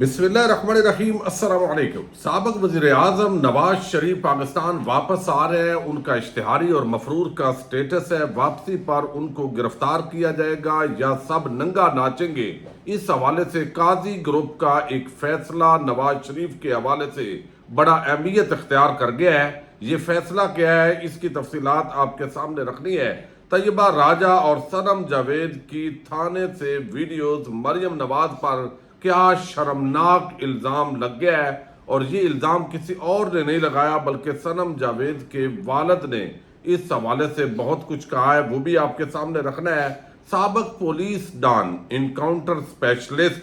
بسم اللہ الرحمن الرحیم۔ السلام علیکم۔ سابق وزیر اعظم نواز شریف پاکستان واپس آ رہے ہیں۔ ان کا اشتہاری اور مفرور کا سٹیٹس ہے۔ واپسی پر ان کو گرفتار کیا جائے گا یا سب ننگا ناچیں گے؟ اس حوالے سے قاضی گروپ کا ایک فیصلہ نواز شریف کے حوالے سے بڑا اہمیت اختیار کر گیا ہے۔ یہ فیصلہ کیا ہے، اس کی تفصیلات آپ کے سامنے رکھنی ہے۔ طیبہ راجہ اور صنم جاوید کی تھانے سے ویڈیوز، مریم نواز پر کیا شرمناک الزام لگ گیا ہے، اور یہ الزام کسی اور نے نہیں لگایا بلکہ صنم جاوید کے والد نے اس حوالے سے بہت کچھ کہا ہے، وہ بھی آپ کے سامنے رکھنا ہے۔ سابق پولیس ڈان انکاؤنٹر اسپیشلسٹ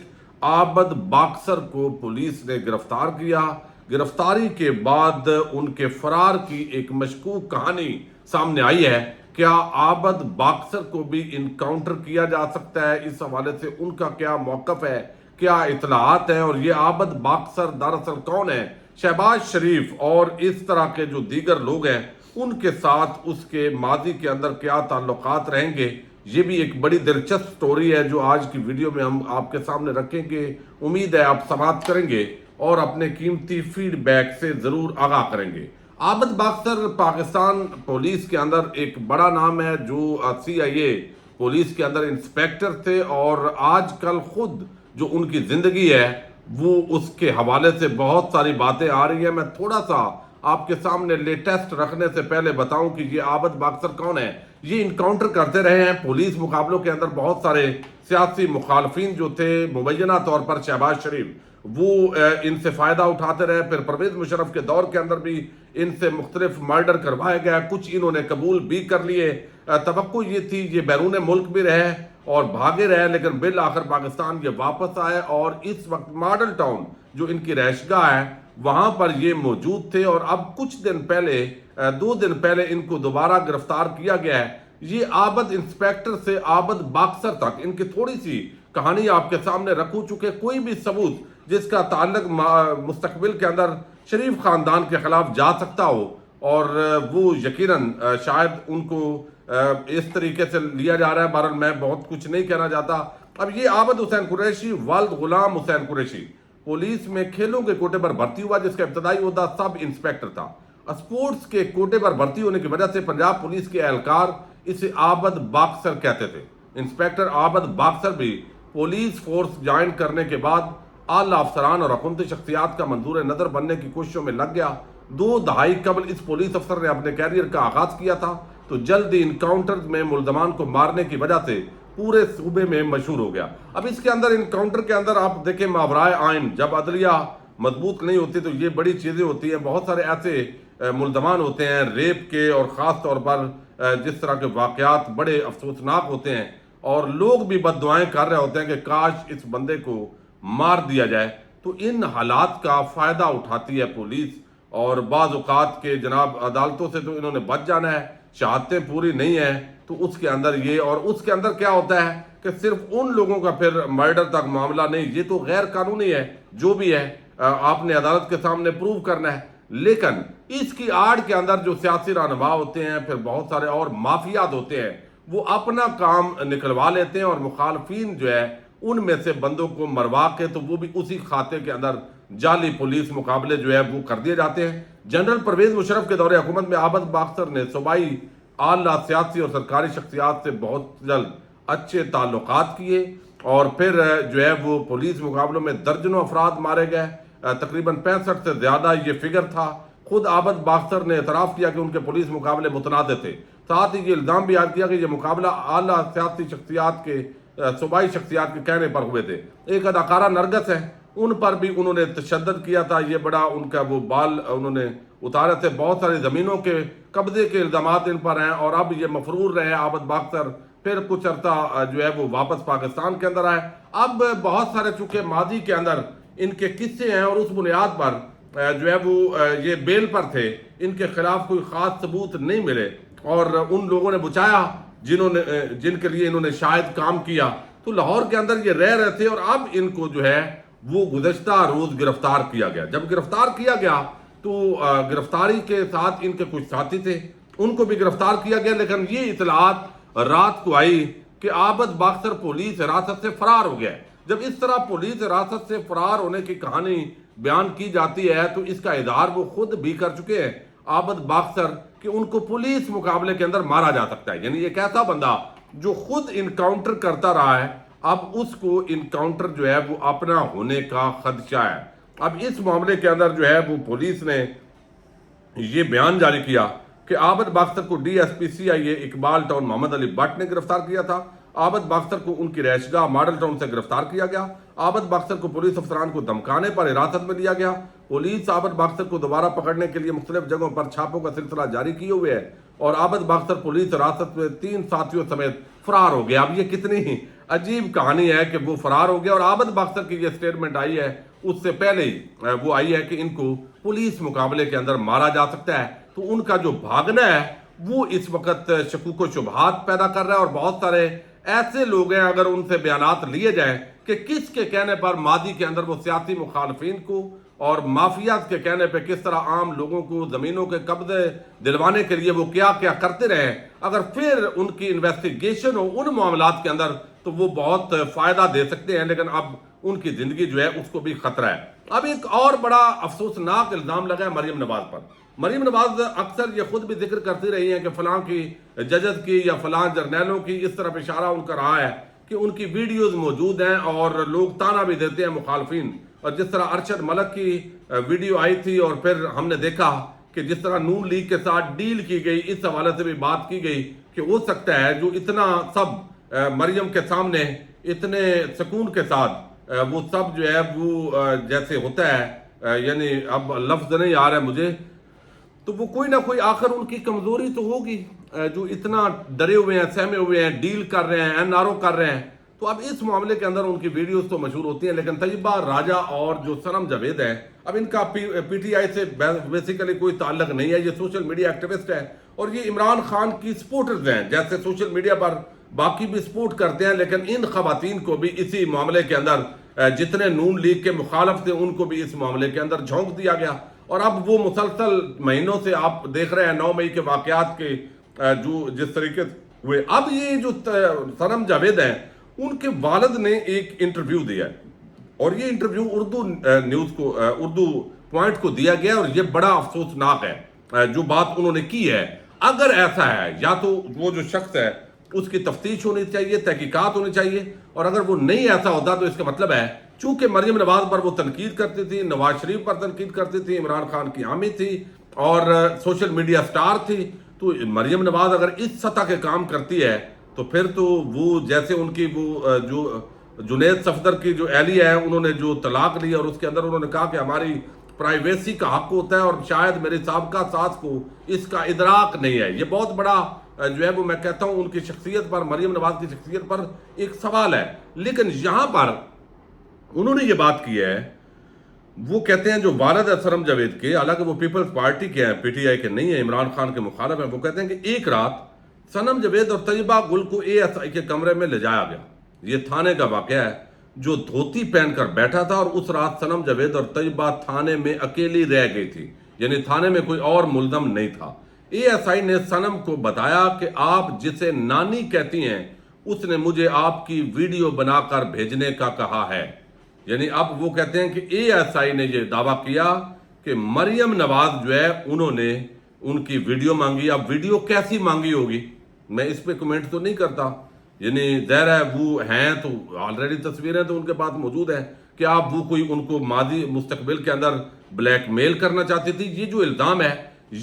عابد باکسر کو پولیس نے گرفتار کیا۔ گرفتاری کے بعد ان کے فرار کی ایک مشکوک کہانی سامنے آئی ہے۔ کیا عابد باکسر کو بھی انکاؤنٹر کیا جا سکتا ہے؟ اس حوالے سے ان کا کیا موقف ہے، کیا اطلاعات ہیں، اور یہ عابد باکسر دراصل کون ہے؟ شہباز شریف اور اس طرح کے جو دیگر لوگ ہیں ان کے ساتھ اس کے ماضی کے اندر کیا تعلقات رہیں گے؟ یہ بھی ایک بڑی دلچسپ سٹوری ہے جو آج کی ویڈیو میں ہم آپ کے سامنے رکھیں گے۔ امید ہے آپ سماعت کریں گے اور اپنے قیمتی فیڈ بیک سے ضرور آگاہ کریں گے۔ عابد باکسر پاکستان پولیس کے اندر ایک بڑا نام ہے، جو CIA پولیس کے اندر انسپیکٹر تھے، اور آج کل خود جو ان کی زندگی ہے وہ اس کے حوالے سے بہت ساری باتیں آ رہی ہیں۔ میں تھوڑا سا آپ کے سامنے لیٹسٹ رکھنے سے پہلے بتاؤں کہ یہ عابد باکسر کون ہے۔ یہ انکاؤنٹر کرتے رہے ہیں پولیس مقابلوں کے اندر بہت سارے سیاسی مخالفین جو تھے، مبینہ طور پر شہباز شریف، وہ ان سے فائدہ اٹھاتے رہے۔ پھر پرویز مشرف کے دور کے اندر بھی ان سے مختلف مرڈر کروائے گئے، کچھ انہوں نے قبول بھی کر لیے۔ توقع یہ تھی یہ بیرون ملک بھی رہے اور بھاگے رہے، لیکن بالآخر پاکستان یہ واپس آئے، اور اس وقت ماڈل ٹاؤن جو ان کی رہائش گاہ ہے وہاں پر یہ موجود تھے، اور اب کچھ دن پہلے 2 دن پہلے ان کو دوبارہ گرفتار کیا گیا ہے۔ یہ عابد انسپیکٹر سے عابد باکسر تک ان کی تھوڑی سی کہانی آپ کے سامنے رکھوں، چکے کوئی بھی ثبوت جس کا تعلق مستقبل کے اندر شریف خاندان کے خلاف جا سکتا ہو، اور وہ یقیناً شاید ان کو اس طریقے سے لیا جا رہا ہے۔ بہرحال میں بہت کچھ نہیں کہنا چاہتا۔ اب یہ عابد حسین قریشی والد غلام حسین قریشی پولیس میں کھیلوں کے کوٹے پر بھرتی ہوا، جس کا ابتدائی عہدہ سب انسپیکٹر تھا۔ اسپورٹس کے کوٹے پر بھرتی ہونے کی وجہ سے پنجاب پولیس کے اہلکار اسے عابد باکسر کہتے تھے۔ انسپیکٹر عابد باکسر بھی پولیس فورس جوائن کرنے کے بعد اعلیٰ افسران اور حکومتی شخصیات کا منظور نظر بننے کی کوششوں میں لگ گیا۔ 2 دہائی قبل اس پولیس افسر نے اپنے کیریئر کا آغاز کیا تھا تو جلد ہی انکاؤنٹر میں ملزمان کو مارنے کی وجہ سے پورے صوبے میں مشہور ہو گیا۔ اب اس کے اندر انکاؤنٹر کے اندر آپ دیکھیں ماورائے آئین جب عدلیہ مضبوط نہیں ہوتی تو یہ بڑی چیزیں ہوتی ہیں۔ بہت سارے ایسے ملزمان ہوتے ہیں ریپ کے، اور خاص طور پر جس طرح کے واقعات بڑے افسوسناک ہوتے ہیں، اور لوگ بھی بد دعائیں کر رہے ہوتے ہیں کہ کاش اس بندے کو مار دیا جائے۔ تو ان حالات کا فائدہ اٹھاتی ہے پولیس، اور بعض اوقات کے جناب عدالتوں سے تو انہوں نے بچ جانا ہے، شہادتیں پوری نہیں ہیں تو اس کے اندر یہ، اور اس کے اندر کیا ہوتا ہے کہ صرف ان لوگوں کا پھر مرڈر تک معاملہ نہیں، یہ تو غیر قانونی ہے، جو بھی ہے آپ نے عدالت کے سامنے پروو کرنا ہے۔ لیکن اس کی آڑ کے اندر جو سیاسی رہنما ہوتے ہیں، پھر بہت سارے اور مافیات ہوتے ہیں، وہ اپنا کام نکلوا لیتے ہیں، اور مخالفین جو ہے ان میں سے بندوں کو مروا کے تو وہ بھی اسی کھاتے کے اندر جعلی پولیس مقابلے جو ہے وہ کر دیے جاتے ہیں۔ جنرل پرویز مشرف کے دور حکومت میں عابد باکسر نے صوبائی اعلیٰ سیاسی اور سرکاری شخصیات سے بہت جلد اچھے تعلقات کیے، اور پھر جو ہے وہ پولیس مقابلوں میں درجنوں افراد مارے گئے، تقریباً 65 سے زیادہ یہ فگر تھا۔ خود عابد باکسر نے اعتراف کیا کہ ان کے پولیس مقابلے متنازع تھے، ساتھ ہی یہ الزام بھی عائد کیا کہ یہ مقابلہ اعلیٰ سیاسی شخصیات کے، صوبائی شخصیات کے کہنے پر ہوئے تھے۔ ایک اداکارہ نرگس ہے، ان پر بھی انہوں نے تشدد کیا تھا، یہ بڑا ان کا وہ بال انہوں نے اتارے تھے۔ بہت ساری زمینوں کے قبضے کے الزامات ان پر ہیں، اور اب یہ مفرور رہے عابد باکسر۔ پھر کچھ عرصہ جو ہے وہ واپس پاکستان کے اندر آئے۔ اب بہت سارے چونکہ ماضی کے اندر ان کے قصے ہیں، اور اس بنیاد پر جو ہے وہ یہ بیل پر تھے، ان کے خلاف کوئی خاص ثبوت نہیں ملے، اور ان لوگوں نے بچایا جن کے لیے انہوں نے شاید کام کیا، تو لاہور کے اندر یہ رہ رہے تھے، اور اب ان کو جو ہے وہ گزشتہ روز گرفتار کیا گیا۔ جب گرفتار کیا گیا تو گرفتاری کے ساتھ ان کے کچھ ساتھی تھے، ان کو بھی گرفتار کیا گیا، لیکن یہ اطلاعات رات کو آئی کہ عابد باکسر پولیس حراست سے فرار ہو گیا ہے۔ جب اس طرح پولیس حراست سے فرار ہونے کی کہانی بیان کی جاتی ہے تو اس کا اظہار وہ خود بھی کر چکے ہیں عابد باختر کہ ان کو پولیس مقابلے کے اندر مارا جا سکتا ہے. یعنی ایک ایسا بندہ جو خود انکاؤنٹر کرتا رہا ہے، اب اس کو انکاؤنٹر جو ہے وہ اپنا ہونے کا خدشہ ہے. اب اس معاملے کے اندر جو ہے وہ پولیس نے یہ بیان جاری کیا کہ عابد باختر کو D S P C I A Iqbal town Muhammad Ali Butt نے گرفتار کیا تھا. عابد باختر کو ان کی رہائش گاہ ماڈل ٹاؤن سے گرفتار کیا گیا. عابد باختر کو پولیس افسران کو دھمکانے پر حراست میں لیا گیا. پولیس عابد باختر کو دوبارہ پکڑنے کے لیے مختلف جگہوں پر چھاپوں کا سلسلہ جاری کیے ہوئے ہے اور عابد باختر پولیس حراست میں 3 ساتھیوں سمیت فرار ہو گیا. اب یہ کتنی ہی عجیب کہانی ہے کہ وہ فرار ہو گیا اور عابد باختر کی یہ سٹیٹمنٹ آئی ہے اس سے پہلے ہی وہ آئی ہے کہ ان کو پولیس مقابلے کے اندر مارا جا سکتا ہے. تو ان کا جو بھاگنا ہے وہ اس وقت شکوک و شبہات پیدا کر رہا ہے اور بہت سارے ایسے لوگ ہیں اگر ان سے بیانات لیے جائیں کہ کس کے کہنے پر ماضی کے اندر وہ سیاسی مخالفین کو اور مافیات کے کہنے پہ کس طرح عام لوگوں کو زمینوں کے قبضے دلوانے کے لیے وہ کیا کیا کرتے رہے، اگر پھر ان کی انویسٹیگیشن ہو ان معاملات کے اندر تو وہ بہت فائدہ دے سکتے ہیں. لیکن اب ان کی زندگی جو ہے اس کو بھی خطرہ ہے. اب ایک اور بڑا افسوسناک الزام لگا ہے مریم نواز پر. مریم نواز اکثر یہ خود بھی ذکر کرتی رہی ہیں کہ فلاں کی ججز کی یا فلاں جرنیلوں کی اس طرف اشارہ ان کا رہا ہے کہ ان کی ویڈیوز موجود ہیں اور لوگ تانا بھی دیتے ہیں مخالفین. اور جس طرح ارشد ملک کی ویڈیو آئی تھی اور پھر ہم نے دیکھا کہ جس طرح نون لیگ کے ساتھ ڈیل کی گئی، اس حوالے سے بھی بات کی گئی کہ ہو سکتا ہے جو اتنا سب مریم کے سامنے اتنے سکون کے ساتھ وہ سب جو ہے وہ جیسے ہوتا ہے، یعنی اب لفظ نہیں آ رہا ہے مجھے، تو وہ کوئی نہ کوئی آخر ان کی کمزوری تو ہوگی جو اتنا ڈرے ہوئے ہیں، سہمے ہوئے ہیں، ڈیل کر رہے ہیں، این آر او کر رہے ہیں. تو اب اس معاملے کے اندر ان کی ویڈیوز تو مشہور ہوتی ہیں لیکن طیبہ راجہ اور جو صنم جاوید ہے، اب ان کا پی ٹی آئی سے بیسیکلی کوئی تعلق نہیں ہے. یہ سوشل میڈیا ایکٹیوسٹ ہے اور یہ عمران خان کی سپورٹرز ہیں، جیسے سوشل میڈیا پر باقی بھی سپورٹ کرتے ہیں لیکن ان خواتین کو بھی اسی معاملے کے اندر جتنے نون لیگ کے مخالف تھے ان کو بھی اس معاملے کے اندر جھونک دیا گیا. اور اب وہ مسلسل مہینوں سے آپ دیکھ رہے ہیں 9 مئی کے واقعات کے جو جس طریقے سے ہوئے. اب یہ جو صنم جاوید ہیں ان کے والد نے ایک انٹرویو دیا ہے اور یہ انٹرویو اردو نیوز کو اردو پوائنٹ کو دیا گیا اور یہ بڑا افسوسناک ہے جو بات انہوں نے کی ہے. اگر ایسا ہے یا تو وہ جو شخص ہے اس کی تفتیش ہونی چاہیے، تحقیقات ہونی چاہیے، اور اگر وہ نہیں ایسا ہوتا تو اس کا مطلب ہے چونکہ مریم نواز پر وہ تنقید کرتی تھی، نواز شریف پر تنقید کرتی تھی، عمران خان کی حامی تھی اور سوشل میڈیا سٹار تھی، تو مریم نواز اگر اس سطح کے کام کرتی ہے تو پھر تو وہ جیسے ان کی وہ جو جنید صفدر کی جو اہلیہ ہے انہوں نے جو طلاق لی اور اس کے اندر انہوں نے کہا کہ ہماری پرائیویسی کا حق ہوتا ہے اور شاید میرے سابقہ ساس کو اس کا ادراک نہیں ہے. یہ بہت بڑا جو ہے وہ میں کہتا ہوں ان کی شخصیت پر، مریم نواز کی شخصیت پر ایک سوال ہے. لیکن یہاں پر انہوں نے یہ بات کی ہے، وہ کہتے ہیں جو والد ہے صنم جاوید کے، حالانکہ وہ پیپلز پارٹی کے ہیں، پی ٹی آئی کے نہیں ہیں، عمران خان کے مخالف ہیں، وہ کہتے ہیں کہ ایک رات صنم جاوید اور طیبہ گل کو اے ایس آئی کے کمرے میں لے جایا گیا. یہ تھانے کا واقعہ ہے، جو دھوتی پہن کر بیٹھا تھا اور اس رات صنم جاوید اور طیبہ تھانے میں اکیلی رہ گئی تھی، یعنی تھانے میں کوئی اور ملزم نہیں تھا. اے ایس آئی نے صنم کو بتایا کہ آپ جسے نانی کہتی ہیں اس نے مجھے آپ کی ویڈیو بنا کر بھیجنے کا کہا ہے. یعنی اب وہ کہتے ہیں کہ اے ایس آئی نے یہ دعویٰ کیا کہ مریم نواز جو ہے انہوں نے ان کی ویڈیو مانگی. اب ویڈیو کیسی مانگی ہوگی میں اس پہ کمنٹ تو نہیں کرتا، یعنی ظاہر ہے وہ ہیں تو آلریڈی تصویریں تو ان کے پاس موجود ہیں کہ آپ وہ کوئی ان کو ماضی مستقبل کے اندر بلیک میل کرنا چاہتی تھی. یہ جو الزام ہے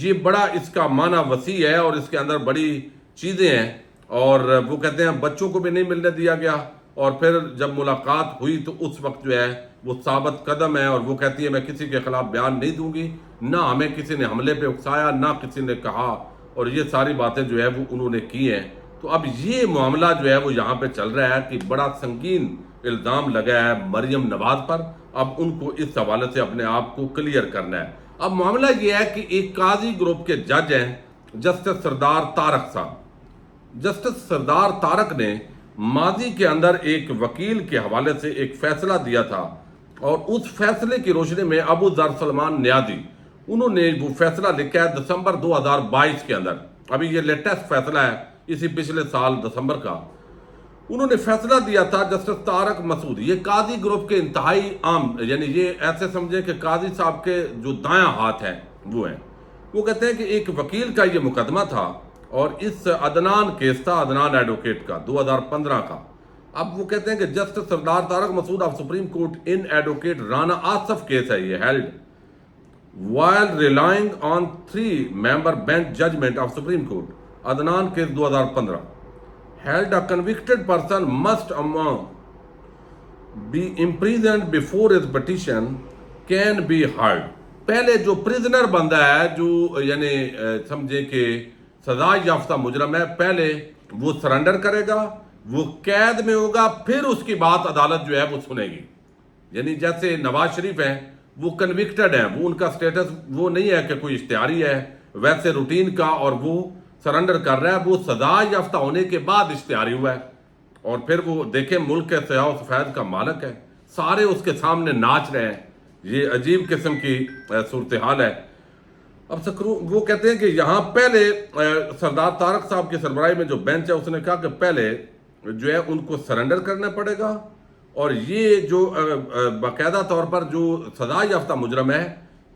یہ بڑا اس کا معنی وسیع ہے اور اس کے اندر بڑی چیزیں ہیں. اور وہ کہتے ہیں بچوں کو بھی نہیں ملنے دیا گیا اور پھر جب ملاقات ہوئی تو اس وقت جو ہے وہ ثابت قدم ہے اور وہ کہتی ہے میں کسی کے خلاف بیان نہیں دوں گی، نہ ہمیں کسی نے حملے پہ اکسایا، نہ کسی نے کہا، اور یہ ساری باتیں جو ہے وہ انہوں نے کی ہیں. تو اب یہ معاملہ جو ہے وہ یہاں پہ چل رہا ہے کہ بڑا سنگین الزام لگا ہے مریم نواز پر. اب ان کو اس حوالے سے اپنے آپ کو کلیئر کرنا ہے. اب معاملہ یہ ہے کہ ایک قاضی گروپ کے جج ہیں جسٹس سردار طارق صاحب. جسٹس سردار طارق نے ماضی کے اندر ایک وکیل کے حوالے سے ایک فیصلہ دیا تھا اور اس فیصلے کی روشنی میں ابو ذر سلمان نیازی انہوں نے وہ فیصلہ لکھا ہے دسمبر 2022 کے اندر. ابھی یہ لیٹسٹ فیصلہ ہے اسی پچھلے سال دسمبر کا. انہوں نے فیصلہ دیا تھا جسٹس طارق مسعود، یہ قاضی گروپ کے انتہائی عام، یعنی یہ ایسے سمجھیں کہ قاضی صاحب کے جو دایاں ہاتھ ہیں وہ ہیں، وہ کہتے ہیں کہ ایک وکیل کا یہ مقدمہ تھا اور اس عدنان کیس تھا، عدنان ایڈوکیٹ کا 2015 کا۔ اب وہ کہتے ہیں کہ justice Sardar Tariq Masood of Supreme Court in advocate Rana Asif case ہے یہ held while relying on 3-member bench judgment of Supreme Court Adnan case 2015 held a convicted person must be imprisoned before his petition can be heard۔ پہلے جو prisoner بندہ ہے، جو یعنی سمجھے کہ سزا یافتہ مجرم ہے، پہلے وہ سرنڈر کرے گا، وہ قید میں ہوگا، پھر اس کی بات عدالت جو ہے وہ سنے گی۔ یعنی جیسے نواز شریف ہیں، وہ کنوکٹڈ ہیں، وہ ان کا سٹیٹس وہ نہیں ہے کہ کوئی اشتہاری ہے ویسے روٹین کا، اور وہ سرنڈر کر رہا ہے، وہ سزا یافتہ ہونے کے بعد اشتہاری ہوا ہے، اور پھر وہ دیکھیں ملک کے سیاہ و سفید کا مالک ہے، سارے اس کے سامنے ناچ رہے ہیں۔ یہ عجیب قسم کی صورتحال ہے۔ اب وہ کہتے ہیں کہ یہاں پہلے سردار طارق صاحب کی سربراہی میں جو بینچ ہے، اس نے کہا کہ پہلے جو ہے ان کو سرنڈر کرنا پڑے گا، اور یہ جو باقاعدہ طور پر جو سزا یافتہ مجرم ہے،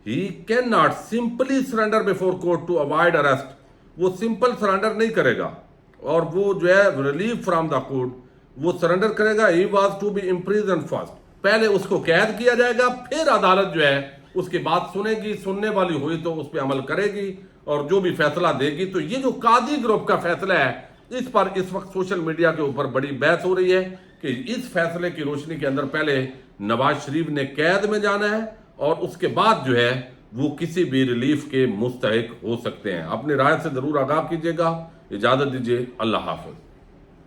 he can not simply surrender before court to avoid arrest, وہ سمپل سرنڈر نہیں کرے گا، اور وہ جو ہے ریلیف فرام دا کورٹ وہ سرنڈر کرے گا۔ He was to be imprisoned first, پہلے اس کو قید کیا جائے گا، پھر عدالت جو ہے اس کی بات سنے گی، سننے والی ہوئی تو اس پہ عمل کرے گی اور جو بھی فیصلہ دے گی۔ تو یہ جو قاضی گروپ کا فیصلہ ہے، اس پر اس وقت سوشل میڈیا کے اوپر بڑی بحث ہو رہی ہے کہ اس فیصلے کی روشنی کے اندر پہلے نواز شریف نے قید میں جانا ہے، اور اس کے بعد جو ہے وہ کسی بھی ریلیف کے مستحق ہو سکتے ہیں۔ اپنی رائے سے ضرور آگاہ کیجیے گا۔ اجازت دیجیے، اللہ حافظ۔